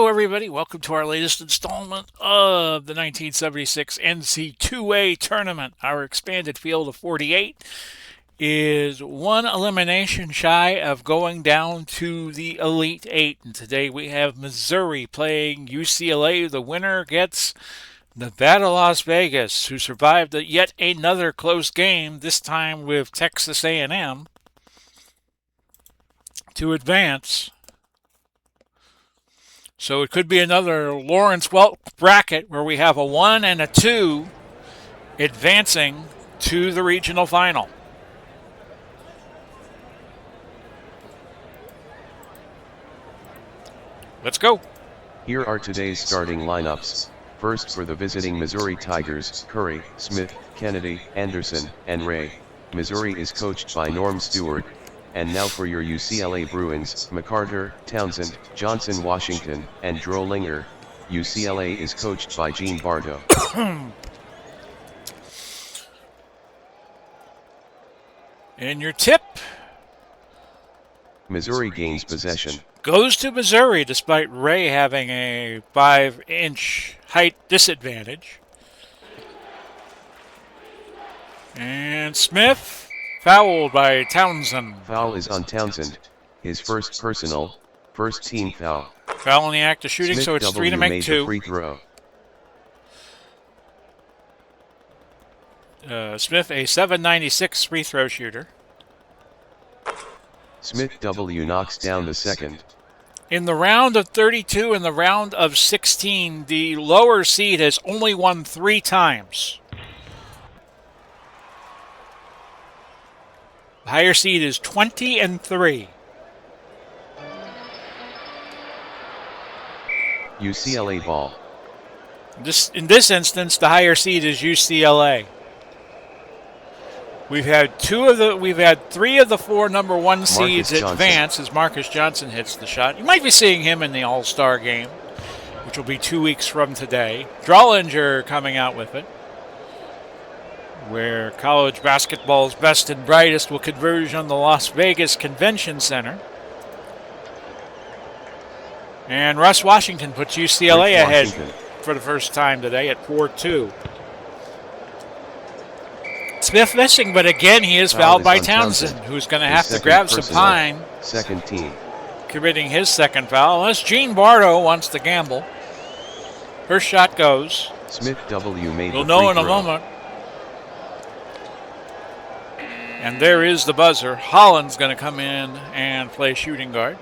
Everybody, welcome to our latest installment of the 1976 NCAA tournament. Our expanded field of 48 is one elimination shy of going down to the Elite Eight. And today we have Missouri playing UCLA. The winner gets Nevada, Las Vegas, who survived yet another close game, this time with Texas A&M, to advance. So it could be another Lawrence Welk bracket where we have a 1 and a 2 advancing to the regional final. Let's go. Here are today's starting lineups. First for the visiting Missouri Tigers, Curry, Smith, Kennedy, Anderson, and Ray. Missouri is coached by Norm Stewart. And now for your UCLA Bruins, McCarter, Townsend, Johnson Washington, and Drollinger. UCLA is coached by Gene Bartow. And your tip? Missouri gains possession. Goes to Missouri despite Ray having a 5-inch height disadvantage. And Smith fouled by Townsend. Foul is on Townsend, his first personal, first team foul. Foul in the act of shooting, Smith so it's 3 to make 2. Free throw. Smith, a 7.96 free throw shooter. Smith W knocks down the second. In the round of 32 and the round of 16, the lower seed has only won 3 times. The higher seed is 20-3. UCLA ball. In this instance, the higher seed is UCLA. We've had 3 of the 4 number 1 seeds advance as Marcus Johnson hits the shot. You might be seeing him in the All-Star game, which will be 2 weeks from today. Drollinger coming out with it, where college basketball's best and brightest will converge on the Las Vegas Convention Center. And Russ Washington puts UCLA ahead for the first time today at 4-2. Smith missing, but again he is fouled by Townsend, who's going to have to grab some time. Second team. Committing his second foul, unless Gene Bartow wants to gamble. First shot goes. Smith W made We'll know in a moment. And there is the buzzer. Holland's going to come in and play shooting guard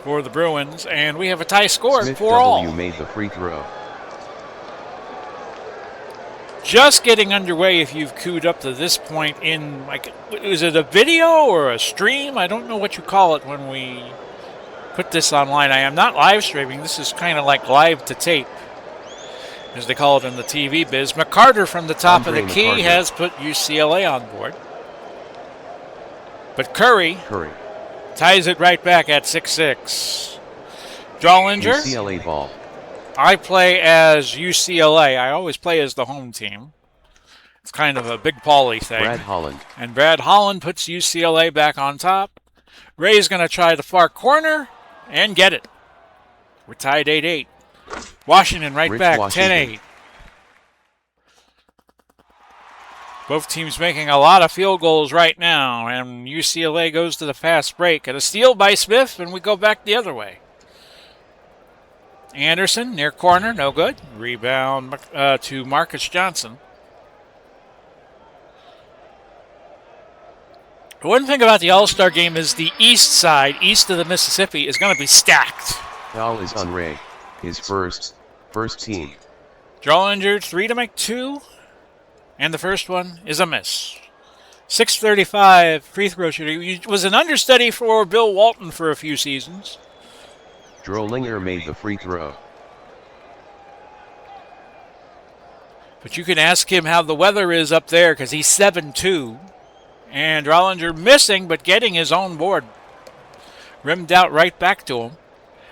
for the Bruins. And we have a tie score at 4-all. Smith W made the free throw. Just getting underway if you've queued up to this point in, like, is it a video or a stream? I don't know what you call it when we put this online. I am not live streaming. This is kind of like live to tape, as they call it in the TV biz. McCarter from the top of the key has put UCLA on board. But Curry ties it right back at 6-6. Drollinger. UCLA ball. I play as UCLA. I always play as the home team. It's kind of a Big Paulie thing. Brad Holland. And Brad Holland puts UCLA back on top. Ray's going to try the far corner and get it. We're tied 8-8. Washington right back, 10-8. Both teams making a lot of field goals right now, and UCLA goes to the fast break. And a steal by Smith, and we go back the other way. Anderson, near corner, no good. Rebound to Marcus Johnson. One thing about the All-Star game is the east side, east of the Mississippi, is going to be stacked. Foul is on Ray, his first team. Drollinger, 3 to make 2, and the first one is a miss. 6:35 free throw shooter. He was an understudy for Bill Walton for a few seasons. Drollinger made the free throw. But you can ask him how the weather is up there because he's 7-2. And Rollinger missing, but getting his own board. Rimmed out right back to him.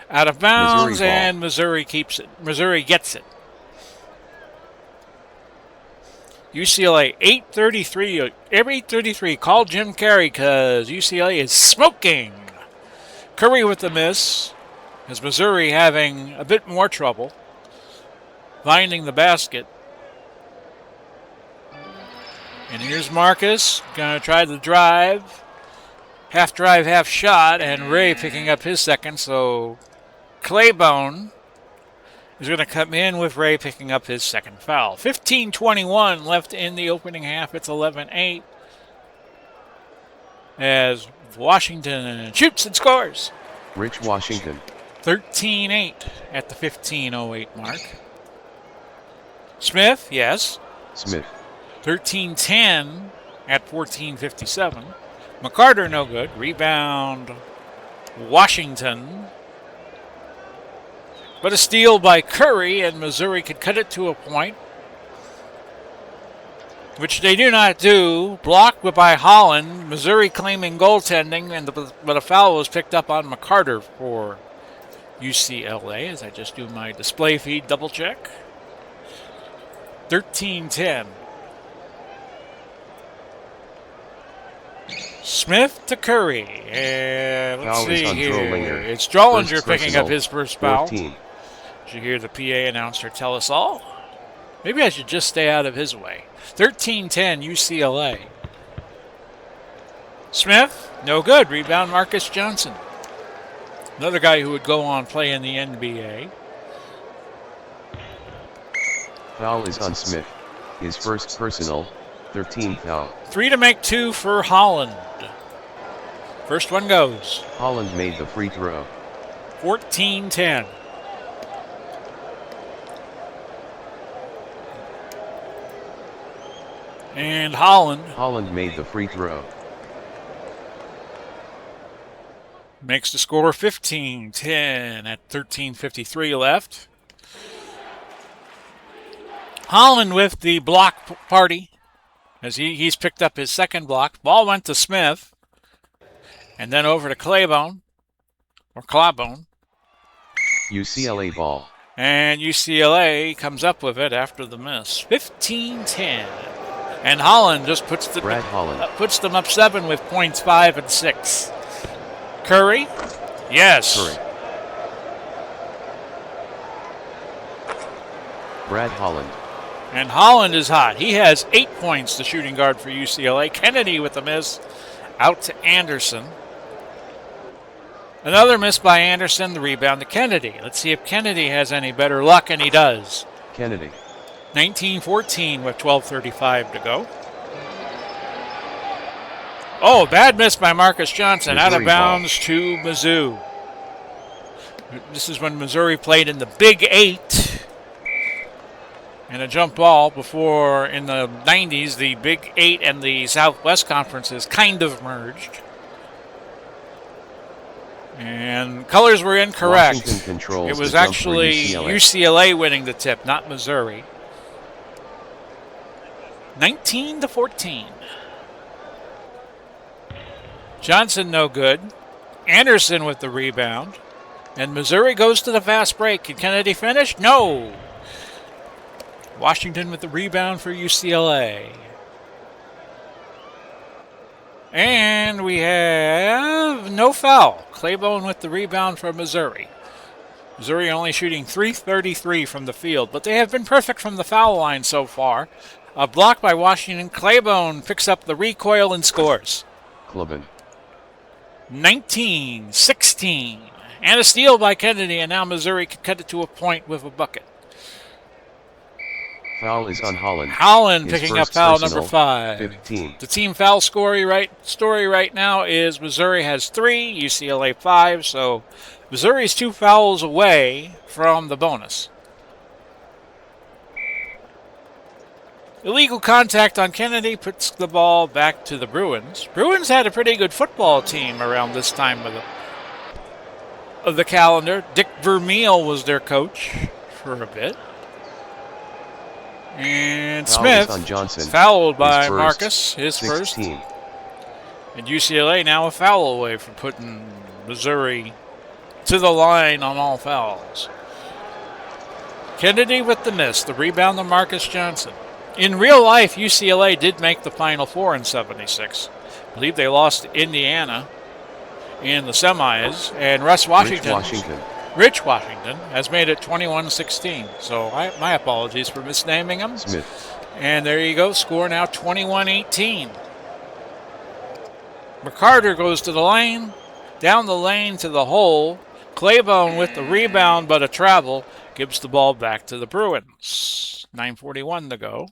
Out of bounds, and Missouri keeps it. Missouri gets it. UCLA 8:33. Every 8:33. Call Jim Carey because UCLA is smoking. Curry with the miss. As Missouri having a bit more trouble finding the basket. And here's Marcus. Going to try the drive. Half drive, half shot. And Ray picking up his second. So Claiborne is going to come in with Ray picking up his second foul. 15:21 left in the opening half. It's 11-8. As Washington shoots and scores. Rich Washington. 13-8 at the 15:08 mark. Smith, yes. Smith. 13-10 at 14:57. McCarter, no good. Rebound, Washington. But a steal by Curry, and Missouri could cut it to a point, which they do not do. Blocked by Holland. Missouri claiming goaltending, but a foul was picked up on McCarter for UCLA, as I just do my display feed double check. 13-10. Smith to Curry. And let's see here. It's Drollinger picking up his first foul. 14. Did you hear the PA announcer tell us all? Maybe I should just stay out of his way. 13-10 UCLA. Smith, no good. Rebound Marcus Johnson. Another guy who would go on play in the NBA. Foul is on Smith. His first personal, 13th foul. 3 to make 2 for Holland. First one goes. Holland made the free throw. 14-10. And Holland made the free throw. Makes the score 15-10 at 13:53 left. Holland with the block party as he's picked up his second block. Ball went to Smith and then over to Claiborne. UCLA ball. And UCLA comes up with it after the miss. 15-10. And Holland just puts them up 7 with points 5 and 6. Curry? Yes. Curry. Brad Holland. And Holland is hot. He has 8 points, the shooting guard for UCLA. Kennedy with the miss. Out to Anderson. Another miss by Anderson, the rebound to Kennedy. Let's see if Kennedy has any better luck, and he does. Kennedy. 19-14 with 12:35 to go. Oh, bad miss by Marcus Johnson. Missouri out of bounds ball. To Mizzou. This is when Missouri played in the Big 8. And a jump ball before, in the 90s, the Big 8 and the Southwest Conferences kind of merged. And colors were incorrect. It was actually UCLA winning the tip, not Missouri. 19-14. Johnson no good. Anderson with the rebound. And Missouri goes to the fast break. Can Kennedy finish? No. Washington with the rebound for UCLA. And we have no foul. Claiborne with the rebound for Missouri. Missouri only shooting .333 from the field, but they have been perfect from the foul line so far. A block by Washington. Claiborne picks up the recoil and scores. Claiborne. 19-16. And a steal by Kennedy, and now Missouri can cut it to a point with a bucket. Foul is on Holland. Holland picking up foul number 5. 15. The team foul story right now is Missouri has 3, UCLA 5, so Missouri's 2 fouls away from the bonus. Illegal contact on Kennedy puts the ball back to the Bruins. Bruins had a pretty good football team around this time of the calendar. Dick Vermeil was their coach for a bit. And Foul Smith is on Johnson. fouled by His first, Marcus, his 16. first. And UCLA now a foul away from putting Missouri to the line on all fouls. Kennedy with the miss. The rebound to Marcus Johnson. In real life, UCLA did make the Final Four in '76. I believe they lost to Indiana in the semis. And Rich Washington has made it 21-16. So my apologies for misnaming him. Smith. And there you go. Score now 21-18. McCarter goes to the lane. Down the lane to the hole. Claiborne with the rebound, but a travel gives the ball back to the Bruins. 9:41 to go.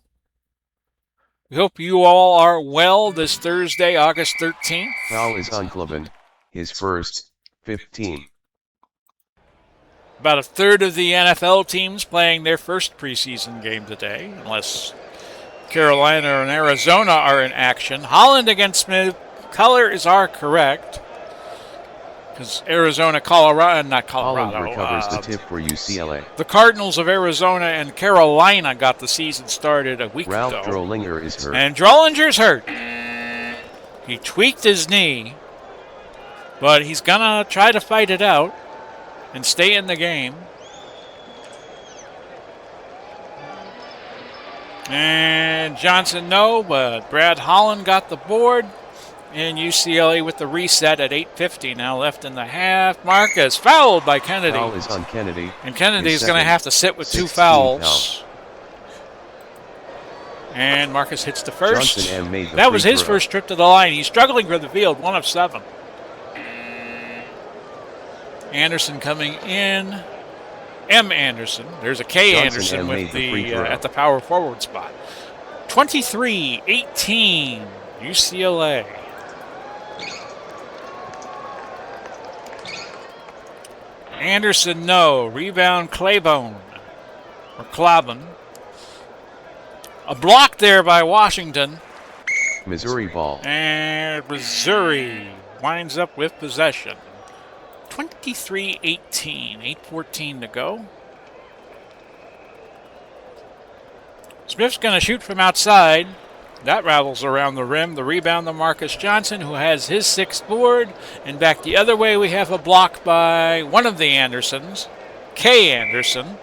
We hope you all are well this Thursday, August 13th. Foul is on Claiborne, his first, 15. About a third of the NFL teams playing their first preseason game today, unless Carolina and Arizona are in action. Holland against Smith. Colors are correct. Because Arizona, not Colorado. Holland recovers the tip for UCLA. The Cardinals of Arizona and Carolina got the season started a week Ralph ago. Drollinger is hurt. And Drollinger's hurt. He tweaked his knee, but he's going to try to fight it out and stay in the game. And Johnson, no, but Brad Holland got the board. And UCLA with the reset at 8:50 now left in the half. Marcus fouled by Kennedy. Foul is on Kennedy. And Kennedy is going to have to sit with 2 fouls. And Marcus hits the first. That was his first trip to the line. He's struggling for the field, 1 of 7. Anderson coming in. M. Anderson. There's a K. Anderson with at the power forward spot. 23-18, UCLA. Anderson, no. Rebound, Claiborne. Or Claiborne. A block there by Washington. Missouri ball. And Missouri winds up with possession. 23-18, 8:14 to go. Smith's going to shoot from outside. That rattles around the rim. The rebound to Marcus Johnson, who has his 6th board. And back the other way, we have a block by one of the Andersons, K. Anderson.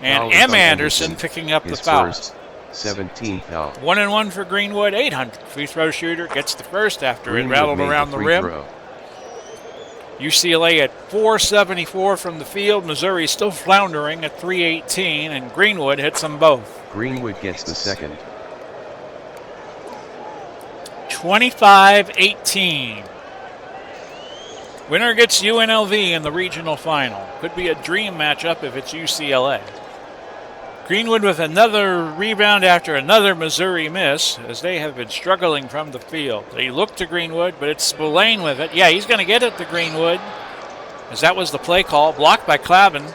And M. Anderson picking up the foul. First, 17th foul. 1 and 1 for Greenwood. 800 free throw shooter gets the first after it rattled around the rim. UCLA at 474 from the field. Missouri still floundering at 318, and Greenwood hits them both. Greenwood gets the second. 25-18. Winner gets UNLV in the regional final. Could be a dream matchup if it's UCLA. Greenwood with another rebound after another Missouri miss, as they have been struggling from the field. They look to Greenwood, but it's Spillane with it. Yeah, he's going to get it to Greenwood, as that was the play call. Blocked by Claiborne.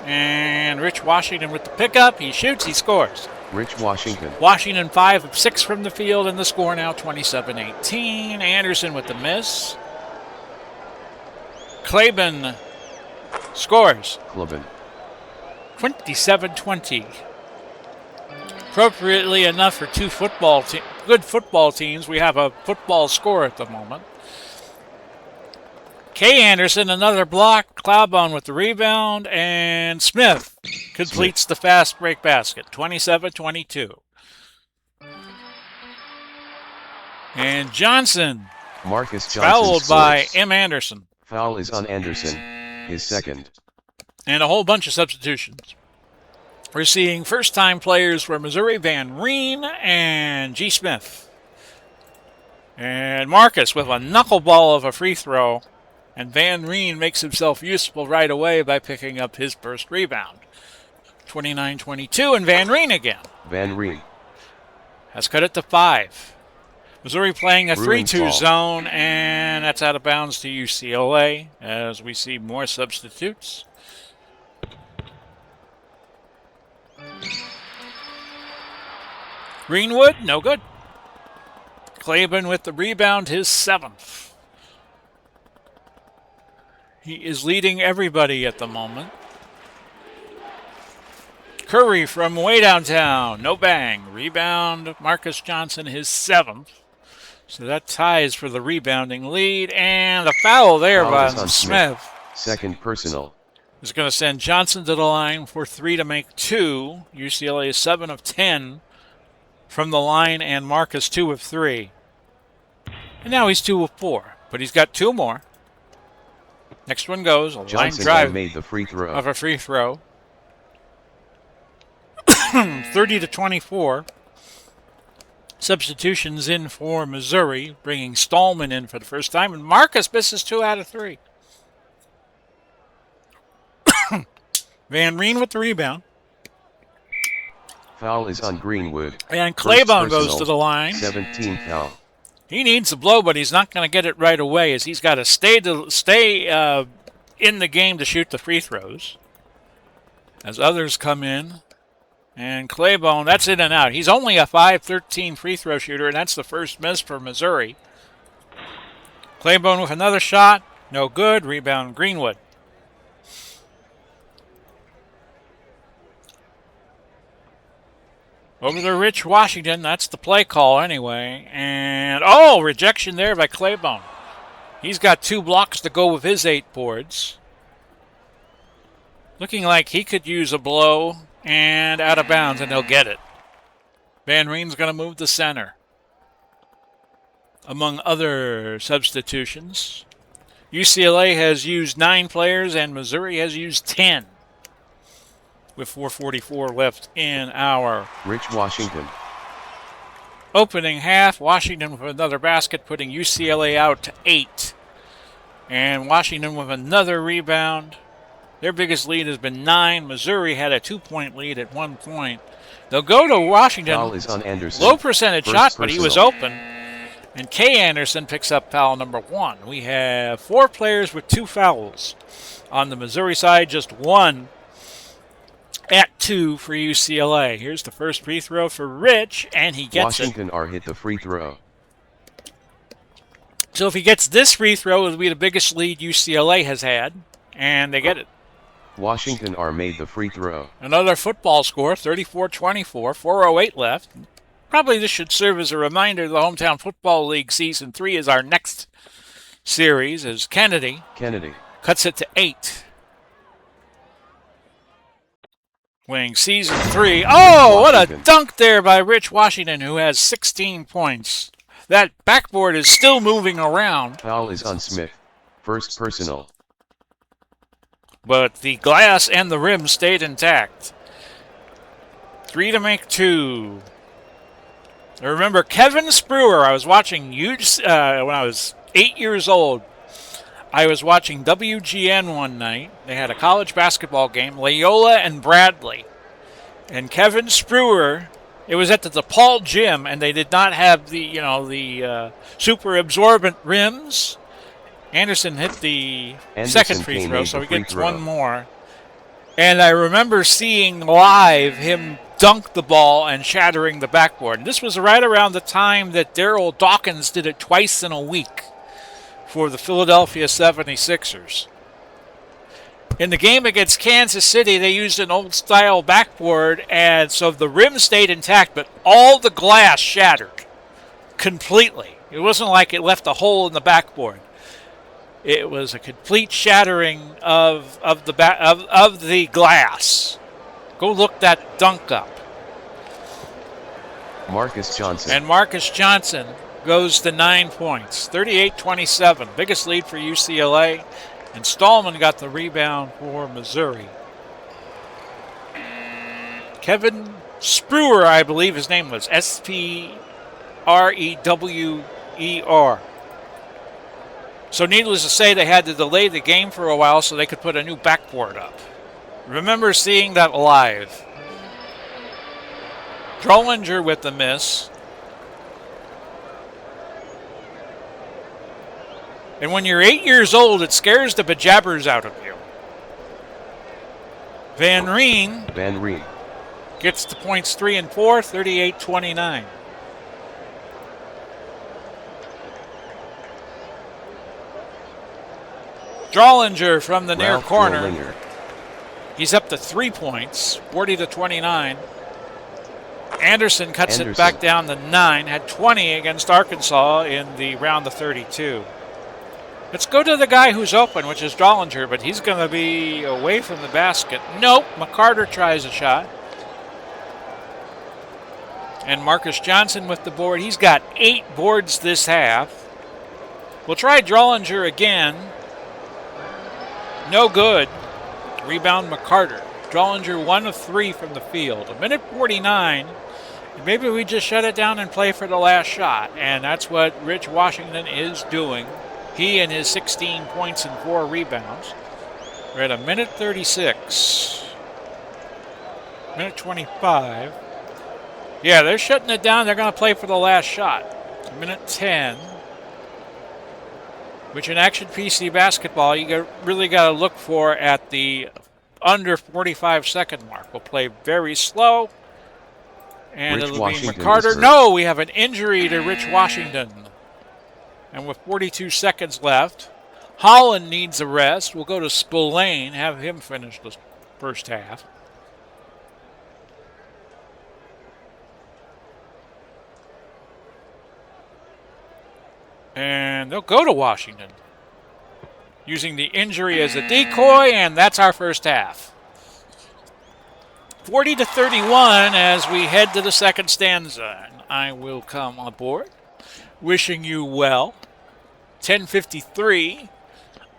And Rich Washington with the pickup. He shoots, he scores. Rich Washington. Washington 5 of 6 from the field, and the score now 27-18. Anderson with the miss. Claiborne scores. Claiborne. 27-20. Appropriately enough for two good football teams, we have a football score at the moment. K. Anderson, another block. Claiborne with the rebound. And Smith completes the fast break basket. 27-22. And Johnson. Marcus Johnson fouled by scores. M. Anderson. Foul is on Anderson. His second. And a whole bunch of substitutions. We're seeing first-time players for Missouri, Van Reen and G. Smith. And Marcus with a knuckleball of a free throw. And Van Reen makes himself useful right away by picking up his first rebound. 29-22, and Van Reen again. Van Reen has cut it to 5. Missouri playing a 3-2 zone, and that's out of bounds to UCLA as we see more substitutes. Greenwood, no good. Claiborne with the rebound, his 7th. He is leading everybody at the moment. Curry from way downtown. No bang. Rebound. Marcus Johnson, his 7th. So that ties for the rebounding lead. And a foul there Foul by is on Smith. Second personal. Is going to send Johnson to the line for 3 to make 2. UCLA is 7 of 10 from the line, and Marcus 2 of 3. And now he's 2 of 4, but he's got 2 more. Next one goes a line drive made the free throw. of a free throw. 30 to 24. Substitutions in for Missouri, bringing Stallman in for the first time, and Marcus misses 2 out of 3. Van Reen with the rebound. Foul is on Greenwood. And Claiborne goes to the line. 17th foul. He needs a blow, but he's not going to get it right away, as he's got to stay in the game to shoot the free throws. As others come in. And Claiborne, that's in and out. He's only a 5-13 free throw shooter, and that's the first miss for Missouri. Claiborne with another shot. No good. Rebound Greenwood. Over to Rich Washington. That's the play call anyway. And, rejection there by Claiborne. He's got 2 blocks to go with his 8 boards. Looking like he could use a blow and out of bounds, and he'll get it. Van Reen's going to move to center. Among other substitutions, UCLA has used 9 players, and Missouri has used 10. With 4:44 left in our Rich Washington opening half. Washington with another basket, putting UCLA out to 8. And Washington with another rebound. Their biggest lead has been 9. Missouri had a 2-point lead at one point. They'll go to Washington. Foul is on Anderson. Low percentage First shot, but he was personal. open. And Kay Anderson picks up foul number 1. We have 4 players with 2 fouls. On the Missouri side, just 1 at 2 for UCLA. Here's the first free throw for Rich, and he gets Washington are hit the free throw. So if he gets this free throw, it'll be the biggest lead UCLA has had, and they get it. Washington are made the free throw. Another football score, 34-24, 4:08 left. Probably this should serve as a reminder the Hometown Football League Season 3 is our next series, as Kennedy cuts it to 8. Winning Season 3. Oh, what a dunk there by Rich Washington, who has 16 points. That backboard is still moving around. Foul is on Smith. First personal. But the glass and the rim stayed intact. 3 to make 2. I remember Kevin Spruer. I was watching when I was 8 years old. I was watching WGN one night. They had a college basketball game, Loyola and Bradley. And Kevin Spruer, it was at the DePaul gym, and they did not have the super absorbent rims. Anderson hit the second free throw, so he gets one more. And I remember seeing live him dunk the ball and shattering the backboard. And this was right around the time that Darryl Dawkins did it twice in a week for the Philadelphia 76ers. In the game against Kansas City, they used an old-style backboard, and so the rim stayed intact, but all the glass shattered completely. It wasn't like it left a hole in the backboard. It was a complete shattering of the glass. Go look that dunk up. Marcus Johnson. And Marcus Johnson goes to 9 points, 38-27. Biggest lead for UCLA. And Stallman got the rebound for Missouri. Kevin Spruer, I believe his name was, Sprewer. So needless to say, they had to delay the game for a while so they could put a new backboard up. Remember seeing that live. Drollinger with the miss. And when you're 8 years old, it scares the bejabbers out of you. Van Reen gets to points 3 and 4, 38-29. Drollinger from the near corner. He's up to 3 points, 40-29. Anderson cuts it back down to 9. Had 20 against Arkansas in the round of 32. Let's go to the guy who's open, which is Drollinger, but he's going to be away from the basket. Nope, McCarter tries a shot. And Marcus Johnson with the board. He's got 8 boards this half. We'll try Drollinger again. No good. Rebound McCarter. Drollinger 1 of 3 from the field. 1:49. Maybe we just shut it down and play for the last shot. And that's what Rich Washington is doing. He and his 16 points and 4 rebounds. We're at 1:36. 1:25. Yeah, they're shutting it down. They're going to play for the last shot. 1:10. Which in Action PC basketball, you really got to look for at the under 45-second mark. We'll play very slow. And Rich it'll Washington be McCarter. No, we have an injury to Rich Washington. And with 42 seconds left, Holland needs a rest. We'll go to Spillane, have him finish the first half. And they'll go to Washington, using the injury as a decoy, and that's our first half. 40-31 as we head to the second stanza. And I will come aboard, wishing you well. 10:53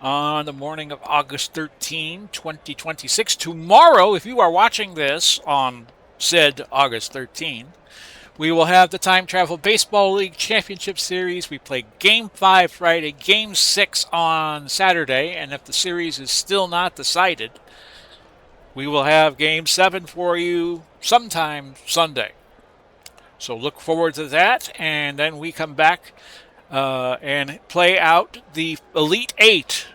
on the morning of August 13, 2026. Tomorrow, if you are watching this on said August 13, we will have the Time Travel Baseball League Championship Series. We play Game 5 Friday, Game 6 on Saturday, and if the series is still not decided, we will have Game 7 for you sometime Sunday. So look forward to that, and then we come back and play out the Elite 8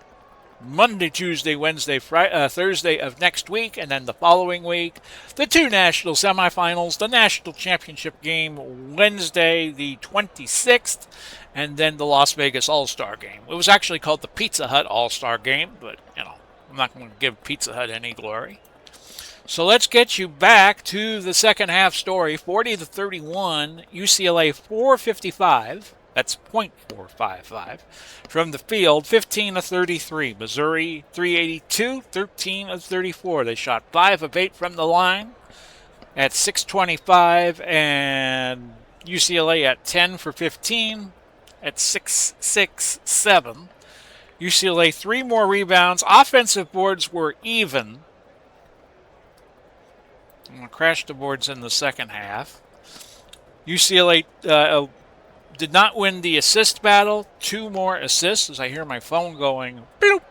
Monday, Tuesday, Wednesday, Thursday of next week, and then the following week, the 2 national semifinals, the national championship game Wednesday the 26th, and then the Las Vegas All-Star game. It was actually called the Pizza Hut All-Star game, but, I'm not going to give Pizza Hut any glory. So let's get you back to the second half story. 40-31, UCLA 455. That's .455 from the field. 15-33. Missouri 382, 13 of 34. They shot 5 of 8 from the line at 6:25, and UCLA at 10 for 15 at 6-6-7. UCLA 3 more rebounds. Offensive boards were even. I'm going to crash the boards in the second half. UCLA did not win the assist battle. 2 more assists as I hear my phone going bloop.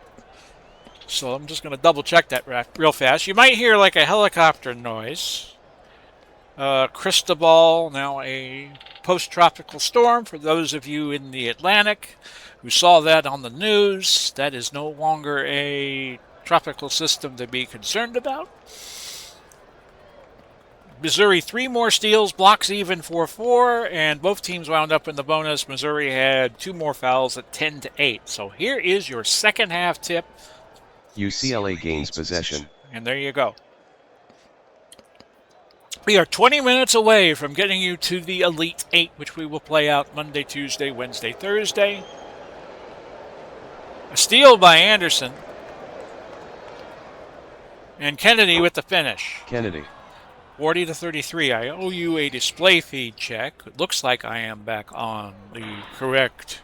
So I'm just going to double check that real fast. You might hear like a helicopter noise. Cristobal, now a post-tropical storm. For those of you in the Atlantic who saw that on the news, that is no longer a tropical system to be concerned about. Missouri 3 more steals, blocks even 4-4, and both teams wound up in the bonus. Missouri had 2 more fouls at 10-8. So here is your second half tip. UCLA gains possession. And there you go. We are 20 minutes away from getting you to the Elite 8, which we will play out Monday, Tuesday, Wednesday, Thursday. A steal by Anderson. And Kennedy with the finish. Kennedy. 40-33. I owe you a display feed check. It looks like I am back on the correct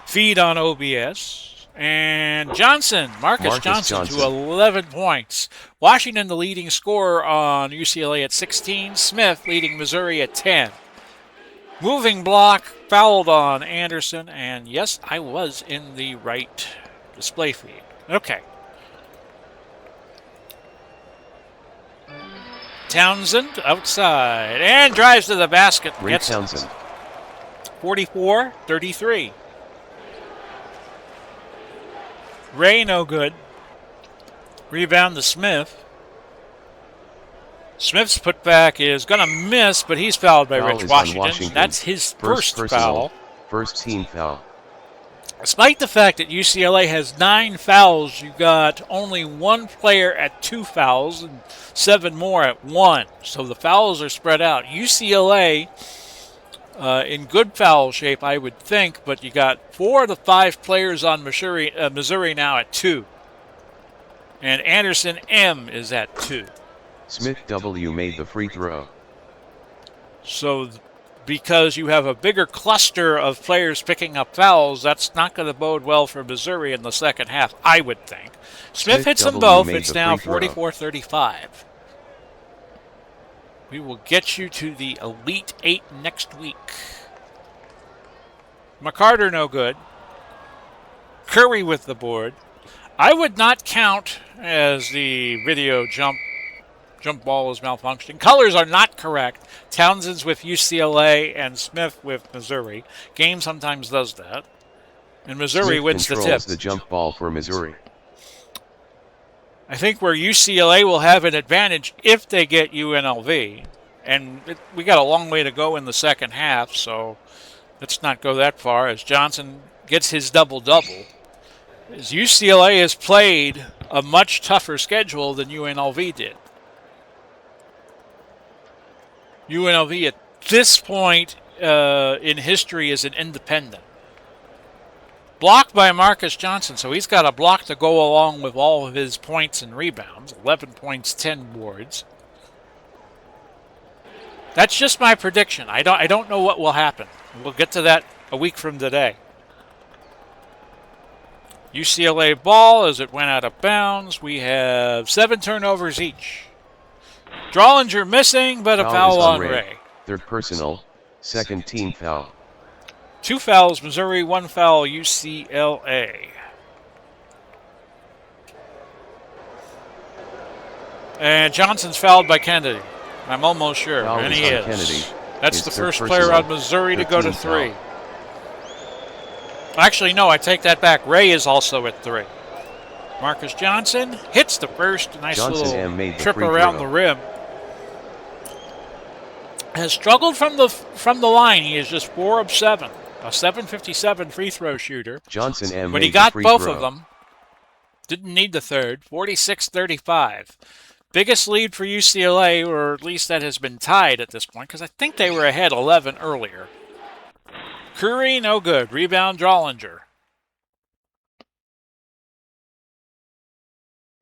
feed on OBS. And Johnson, Marcus Johnson to 11 points. Washington, the leading scorer on UCLA at 16. Smith leading Missouri at 10. Moving block, fouled on Anderson. And yes, I was in the right display feed. Okay. Townsend outside and drives to the basket. Ray Townsend. 44-33. Ray no good. Rebound to Smith. Smith's putback is going to miss, but he's fouled by Rich Washington. That's his first foul. First team foul. Despite the fact that UCLA has 9 fouls, you got only one player at 2 fouls and 7 more at 1. So the fouls are spread out. UCLA in good foul shape, I would think, but you got 4 of the 5 players on Missouri now at 2. And Anderson M is at 2. Smith W made the free throw. So because you have a bigger cluster of players picking up fouls, that's not going to bode well for Missouri in the second half, I would think. Smith hits them both. It's now 44-35. We will get you to the Elite 8 next week. McCarter no good. Curry with the board. I would not count as the video jump ball is malfunctioning. Colors are not correct. Townsend's with UCLA and Smith with Missouri. Game sometimes does that. And Missouri Smith wins the tip. controls the jump ball for Missouri. I think where UCLA will have an advantage if they get UNLV. And we got a long way to go in the second half, so let's not go that far as Johnson gets his double-double. As UCLA has played a much tougher schedule than UNLV did. UNLV at this point in history is an independent. Blocked by Marcus Johnson, so he's got a block to go along with all of his points and rebounds. 11 points, 10 boards. That's just my prediction. I don't know what will happen. We'll get to that a week from today. UCLA ball as it went out of bounds. We have 7 turnovers each. Drollinger missing, but a foul on Ray. Third personal, second team foul. 2 fouls, Missouri, 1 foul, UCLA. And Johnson's fouled by Kennedy. I'm almost sure, Foul and he is. Kennedy. That's the first player on Missouri to go to 3. Foul. Actually, no, I take that back. Ray is also at 3. Marcus Johnson hits the first. Nice Johnson little trip around the rim. Has struggled from the line. He is just 4 of 7. A 7.57 free throw shooter. Johnson M. But he got both of them. Didn't need the third. 46-35. Biggest lead for UCLA, or at least that has been tied at this point, because I think they were ahead 11 earlier. Curry, no good. Rebound, Drollinger.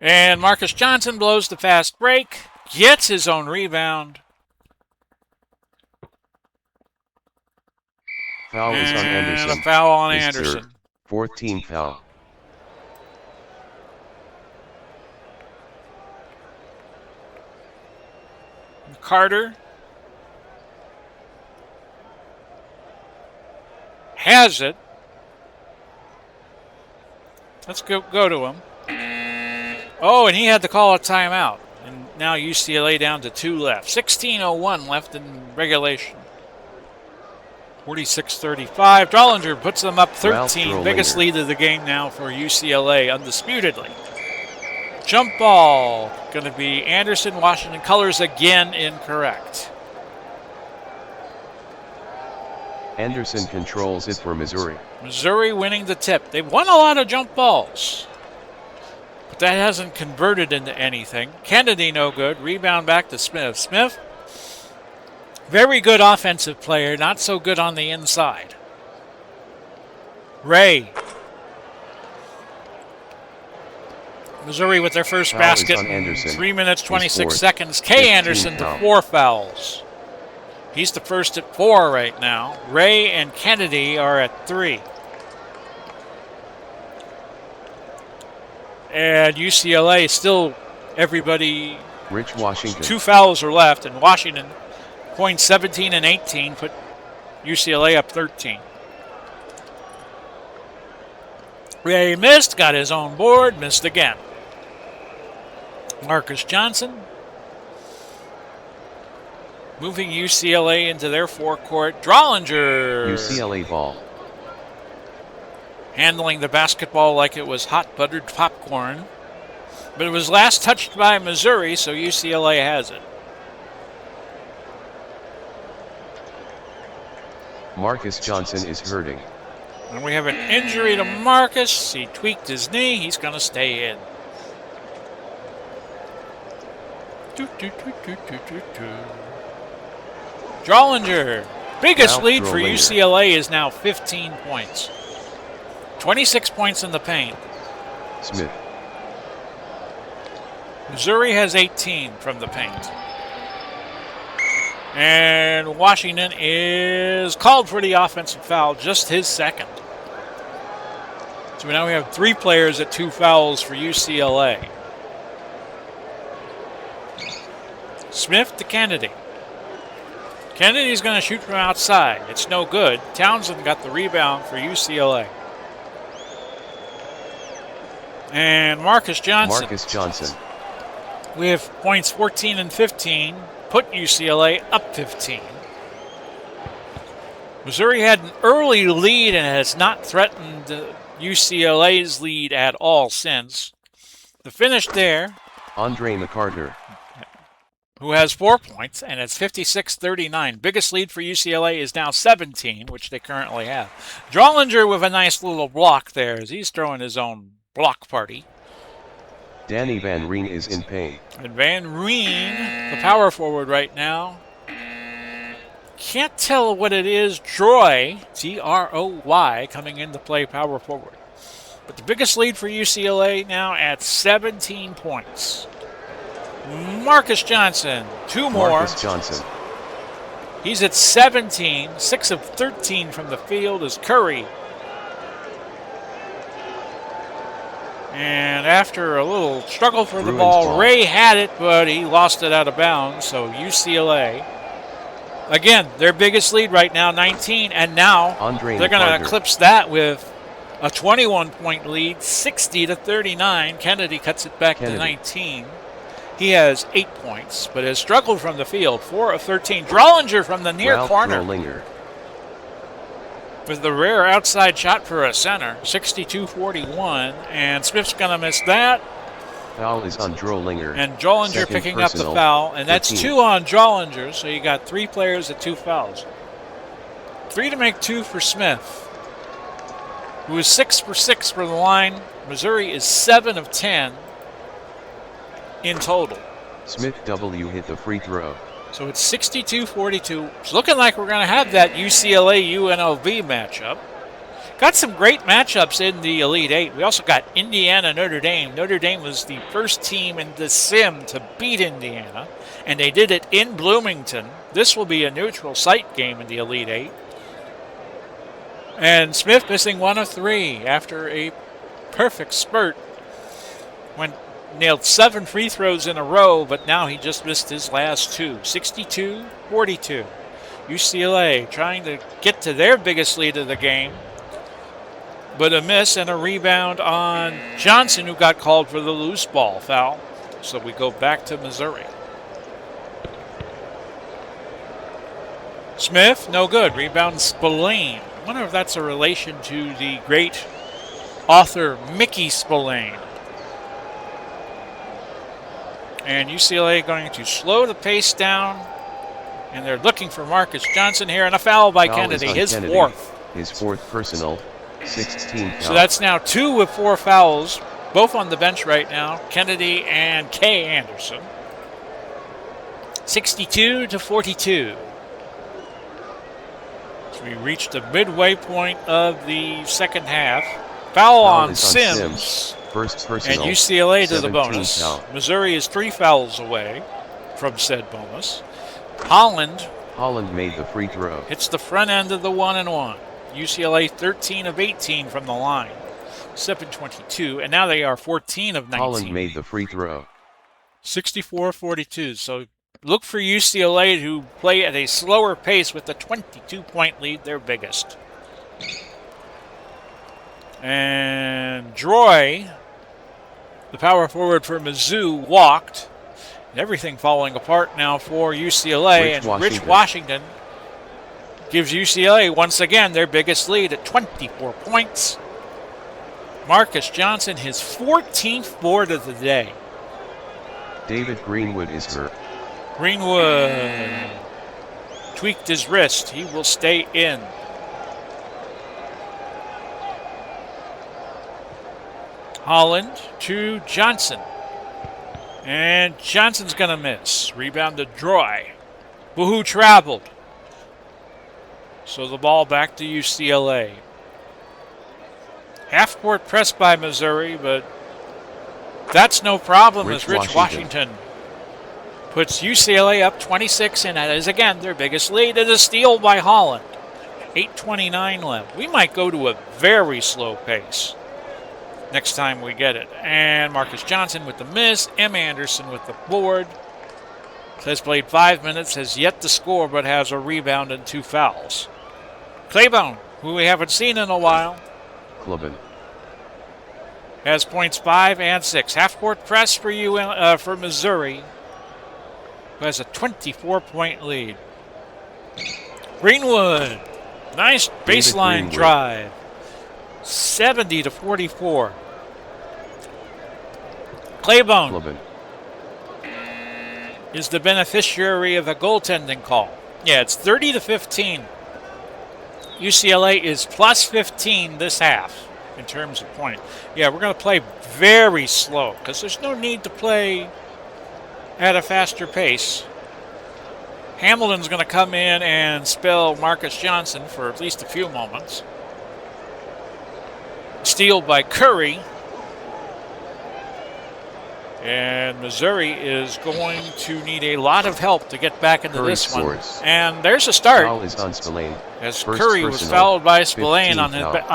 And Marcus Johnson blows the fast break. Gets his own rebound. Foul is on Anderson. And a foul on His Anderson. Third. 4th team foul. Carter has it. Let's go to him. Oh, and he had to call a timeout. And now UCLA down to 2 left. 16:01 left in regulation. 46-35. Drollinger puts them up 13. Biggest lead of the game now for UCLA, undisputedly. Jump ball. Going to be Anderson. Washington colors again incorrect. Anderson controls it for Missouri. Missouri winning the tip. They've won a lot of jump balls, but that hasn't converted into anything. Kennedy no good. Rebound back to Smith. Smith, very good offensive player, not so good on the inside. Ray. Missouri with their first basket in 3 minutes, 26 seconds. K. Anderson to 4 fouls. He's the first at 4 right now. Ray and Kennedy are at 3. And UCLA still everybody. Rich Washington. 2 fouls are left, and Washington points 17 and 18 put UCLA up 13. Ray missed, got his own board, missed again. Marcus Johnson moving UCLA into their forecourt. Drollinger. UCLA ball. Handling the basketball like it was hot buttered popcorn. But it was last touched by Missouri, so UCLA has it. Marcus Johnson is hurting. And we have an injury to Marcus. He tweaked his knee. He's going to stay in. Drollinger. Biggest Ralph lead for Drollinger. UCLA is now 15 points. 26 points in the paint. Smith. Missouri has 18 from the paint. And Washington is called for the offensive foul, just his second. So now we have 3 players at 2 fouls for UCLA. Smith to Kennedy. Kennedy's going to shoot from outside. It's no good. Townsend got the rebound for UCLA. And Marcus Johnson. Marcus Johnson. We have points 14 and 15. Put UCLA up 15. Missouri had an early lead and has not threatened UCLA's lead at all since. The finish there. Andre McCarter. Who has 4 points, and it's 56-39. Biggest lead for UCLA is now 17, which they currently have. Drollinger with a nice little block there as he's throwing his own block party. Danny Van Reen is in pain. And Van Reen, the power forward right now. Can't tell what it is. Troy, T-R-O-Y, coming in to play power forward. But the biggest lead for UCLA now at 17 points. Marcus Johnson, 2 more. Marcus Johnson. He's at 17, 6 of 13 from the field is Curry. And after a little struggle for the ball, Ray had it, but he lost it out of bounds. So UCLA, again, their biggest lead right now, 19. And now they're going to eclipse that with a 21-point lead, 60-39. Kennedy cuts it back to 19. He has 8 points, but has struggled from the field, 4 of 13. Drollinger from the near corner. Drollinger. With the rare outside shot for a center, 62-41, and Smith's going to miss that. Foul is on Drollinger. And Drollinger picking up the foul, and that's 2 on Drollinger, so you got 3 players at 2 fouls. 3 to make 2 for Smith, who is 6 for 6 for the line. Missouri is 7 of 10 in total. Smith W hit the free throw. So it's 62-42. It's looking like we're going to have that UCLA-UNLV matchup. Got some great matchups in the Elite Eight. We also got Indiana-Notre Dame. Notre Dame was the first team in the Sim to beat Indiana, and they did it in Bloomington. This will be a neutral site game in the Elite Eight. And Smith missing 1 of 3 after a perfect spurt. Nailed 7 free throws in a row, but now he just missed his last 2. 62-42. UCLA trying to get to their biggest lead of the game, but a miss and a rebound on Johnson, who got called for the loose ball foul. So we go back to Missouri. Smith, no good. Rebound Spillane. I wonder if that's a relation to the great author Mickey Spillane. And UCLA going to slow the pace down. And they're looking for Marcus Johnson here. And a foul by Kennedy, his Kennedy. 4th. His 4th personal, 16 foul. So that's now 2 with 4 fouls, both on the bench right now. Kennedy and Kay Anderson. 62-42. So we reached the midway point of the second half. Foul on Sims. First personal, and UCLA to the bonus. Foul. Missouri is 3 fouls away from said bonus. Holland made the free throw. Hits the front end of the 1-and-1. UCLA 13 of 18 from the line. 7-22, and now they are 14 of 19. Holland made the free throw. 64-42. So look for UCLA to play at a slower pace with the 22-point lead, their biggest. And Droy, the power forward for Mizzou, walked. And everything falling apart now for UCLA. Rich Washington gives UCLA, once again, their biggest lead at 24 points. Marcus Johnson, his 14th board of the day. David Greenwood is hurt. Greenwood tweaked his wrist. He will stay in. Holland to Johnson. And Johnson's going to miss. Rebound to Droy. Woohoo traveled. So the ball back to UCLA. Half-court press by Missouri, but that's no problem as Rich Washington puts UCLA up 26, and that is, again, their biggest lead. It is a steal by Holland. 8:29 left. We might go to a very slow pace next time we get it. And Marcus Johnson with the miss. M. Anderson with the board. Has played 5 minutes, has yet to score, but has a rebound and 2 fouls. Claiborne, who we haven't seen in a while, has points 5 and 6. Half-court press for Missouri, who has a 24-point lead. Greenwood, nice baseline drive. 70-44. Claiborne is the beneficiary of a goaltending call. Yeah, it's 30-15. UCLA is plus 15 this half in terms of point. Yeah, we're going to play very slow because there's no need to play at a faster pace. Hamilton's going to come in and spell Marcus Johnson for at least a few moments. Steal by Curry. And Missouri is going to need a lot of help to get back into this one. And there's a start. Foul is on Spillane. As Curry was fouled by Spillane on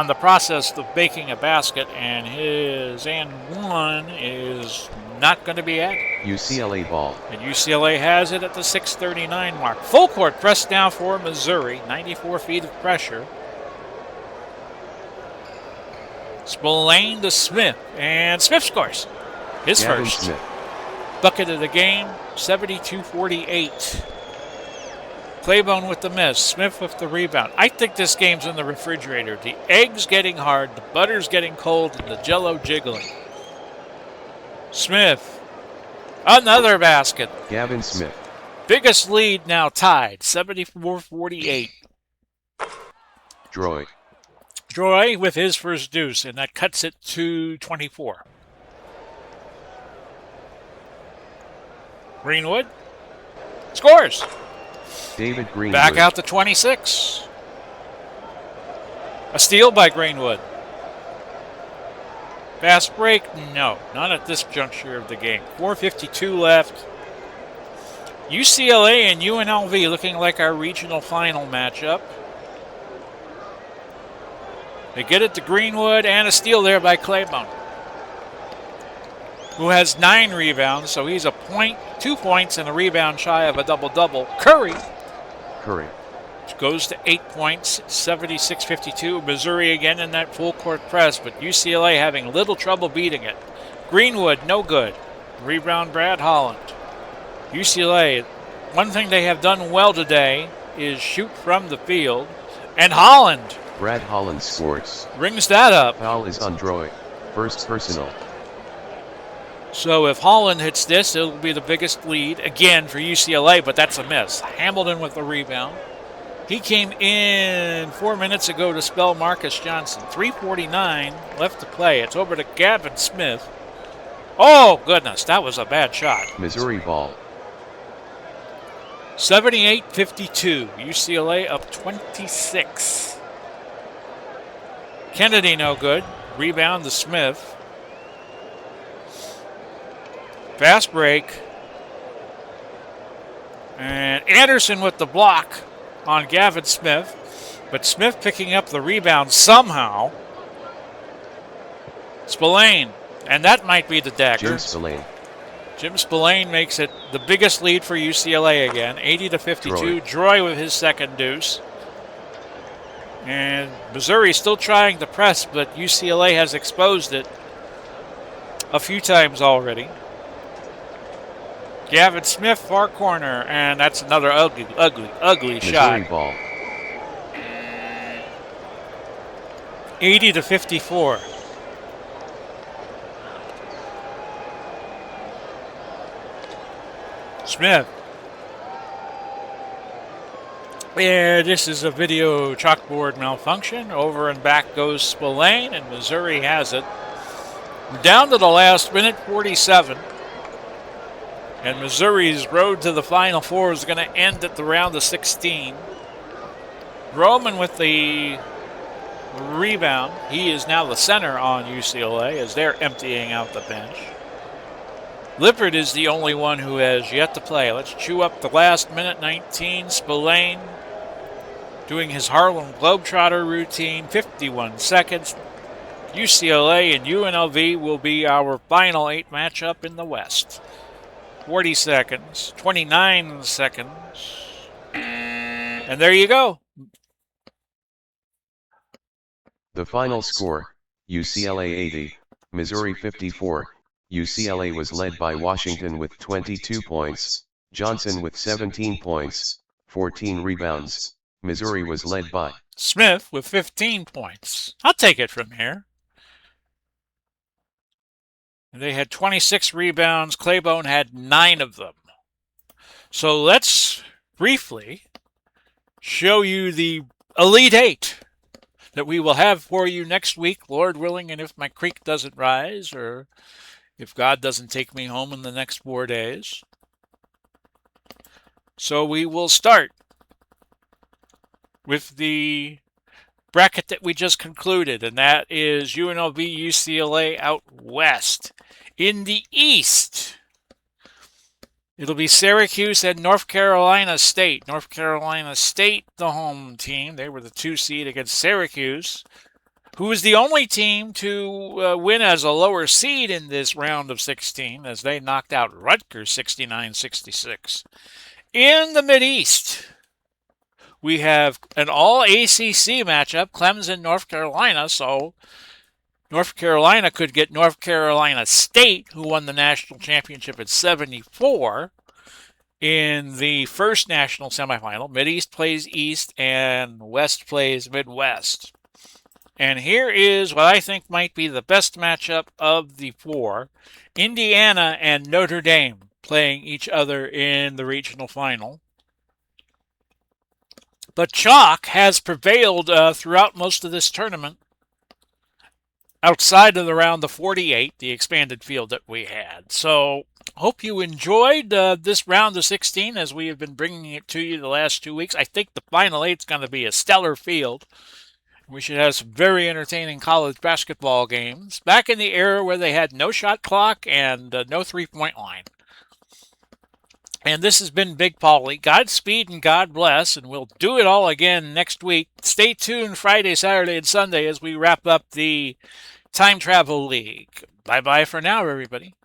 the process of baking a basket, and his and one is not going to be added. UCLA ball. And UCLA has it at the 6:39 mark. Full court press now for Missouri. 94 feet of pressure. Spillane to Smith, and Smith scores. His first bucket of the game, 72-48. Claiborne with the miss, Smith with the rebound. I think this game's in the refrigerator. The egg's getting hard, the butter's getting cold, and the jello jiggling. Smith, another basket. Gavin Smith. Biggest lead now tied, 74-48. Droy with his first deuce, and that cuts it to 24. Greenwood scores. David Greenwood. Back out to 26. A steal by Greenwood. Fast break? No, not at this juncture of the game. 4:52 left. UCLA and UNLV looking like our regional final matchup. They get it to Greenwood, and a steal there by Claiborne, who has 9 rebounds, so he's 2 points and a rebound shy of a double-double. Curry goes to 8 points, 76-52. Missouri again in that full-court press, but UCLA having little trouble beating it. Greenwood, no good. Rebound, Brad Holland. UCLA, one thing they have done well today is shoot from the field, and Brad Holland scores. Rings that up. Foul is on Droy. First personal. So if Holland hits this, it'll be the biggest lead again for UCLA, but that's a miss. Hamilton with the rebound. He came in 4 minutes ago to spell Marcus Johnson. 3:49 left to play. It's over to Gavin Smith. Oh, goodness, that was a bad shot. Missouri ball. 78-52. UCLA up 26. Kennedy no good. Rebound to Smith. Fast break. And Anderson with the block on Gavin Smith. But Smith picking up the rebound somehow. Spillane. And that might be the dagger. Jim Spillane makes it the biggest lead for UCLA again. 80-52. Droy with his second deuce. And Missouri still trying to press, but UCLA has exposed it a few times already. Gavin Smith, far corner, and that's another ugly shot. Missouri ball. 80-54. Smith. Yeah, this is a video chalkboard malfunction. Over and back goes Spillane, and Missouri has it. Down to the last minute, 47. And Missouri's road to the Final Four is going to end at the round of 16. Roman with the rebound. He is now the center on UCLA as they're emptying out the bench. Lippert is the only one who has yet to play. Let's chew up the last minute 19. Spillane doing his Harlem Globetrotter routine, 51 seconds. UCLA and UNLV will be our final 8 matchup in the West. 40 seconds, 29 seconds. And there you go. The final score, UCLA 80, Missouri 54. UCLA was led by Washington with 22 points, Johnson with 17 points, 14 rebounds. Missouri was led by Smith with 15 points. I'll take it from here. They had 26 rebounds. Claiborne had 9 of them. So let's briefly show you the Elite 8 that we will have for you next week, Lord willing, and if my creek doesn't rise or if God doesn't take me home in the next 4 days. So we will start with the bracket that we just concluded, and that is UNLV UCLA out west. In the east, it'll be Syracuse and North Carolina State. North Carolina State, the home team. They were the 2 seed against Syracuse, who is the only team to win as a lower seed in this round of 16, as they knocked out Rutgers 69-66. In the Mideast, we have an all-ACC matchup, Clemson, North Carolina, so North Carolina could get North Carolina State, who won the national championship at 74, in the first national semifinal. Mideast plays East, and West plays Midwest. And here is what I think might be the best matchup of the 4. Indiana and Notre Dame playing each other in the regional final. But chalk has prevailed throughout most of this tournament, outside of the round of 48, the expanded field that we had. So hope you enjoyed this round of 16 as we have been bringing it to you the last 2 weeks. I think the final 8 is going to be a stellar field. We should have some very entertaining college basketball games back in the era where they had no shot clock and no three-point line. And this has been Big Paulie. Godspeed and God bless, and we'll do it all again next week. Stay tuned Friday, Saturday, and Sunday as we wrap up the Time Travel League. Bye-bye for now, everybody.